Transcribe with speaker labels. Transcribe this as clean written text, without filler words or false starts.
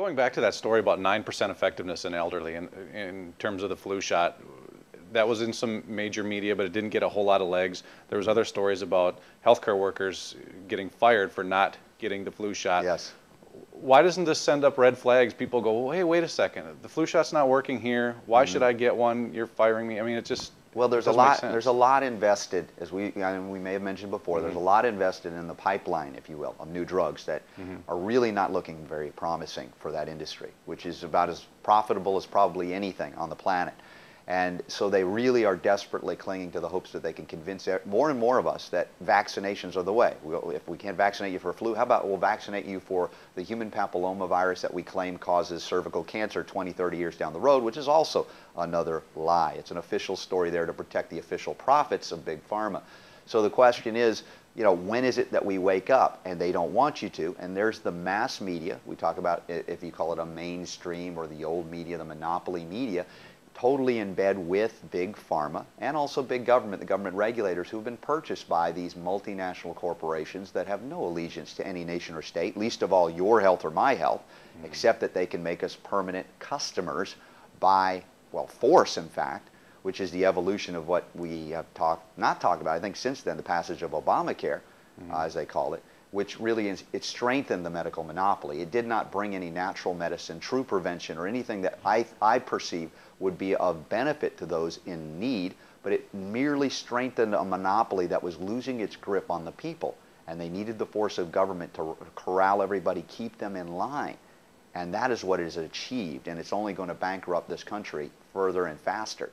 Speaker 1: Going back to that story about 9% effectiveness in elderly in terms of the flu shot, that was in some major media, but it didn't get a whole lot of legs. There was other stories about healthcare workers getting fired for not getting the flu shot.
Speaker 2: Yes.
Speaker 1: Why doesn't this send up red flags? People go, well, hey, wait a second. The flu shot's not working here. Why should I get one? You're firing me. I mean, it just
Speaker 2: Well, there's a
Speaker 1: doesn't make
Speaker 2: lot.
Speaker 1: sense.
Speaker 2: There's a lot invested, as we may have mentioned before. There's a lot invested in the pipeline, if you will, of new drugs that are really not looking very promising for that industry, which is about as profitable as probably anything on the planet. And so they really are desperately clinging to the hopes that they can convince more and more of us that vaccinations are the way. If we can't vaccinate you for flu, how about we'll vaccinate you for the human papilloma virus that we claim causes cervical cancer 20, 30 years down the road, which is also another lie. It's an official story there to protect the official profits of Big Pharma. So the question is, when is it that we wake up? And they don't want you to. And there's the mass media. We talk about, if you call it a mainstream or the old media, the monopoly media, totally in bed with Big Pharma and also big government, the government regulators who have been purchased by these multinational corporations that have no allegiance to any nation or state, least of all your health or my health, except that they can make us permanent customers by, well, force, in fact, which is the evolution of what we have not talked about, I think, since then, the passage of Obamacare, as they call it, which really it strengthened the medical monopoly. It did not bring any natural medicine, true prevention, or anything that I perceive would be of benefit to those in need, but it merely strengthened a monopoly that was losing its grip on the people. And they needed the force of government to corral everybody, keep them in line. And that is what it has achieved, and it's only going to bankrupt this country further and faster.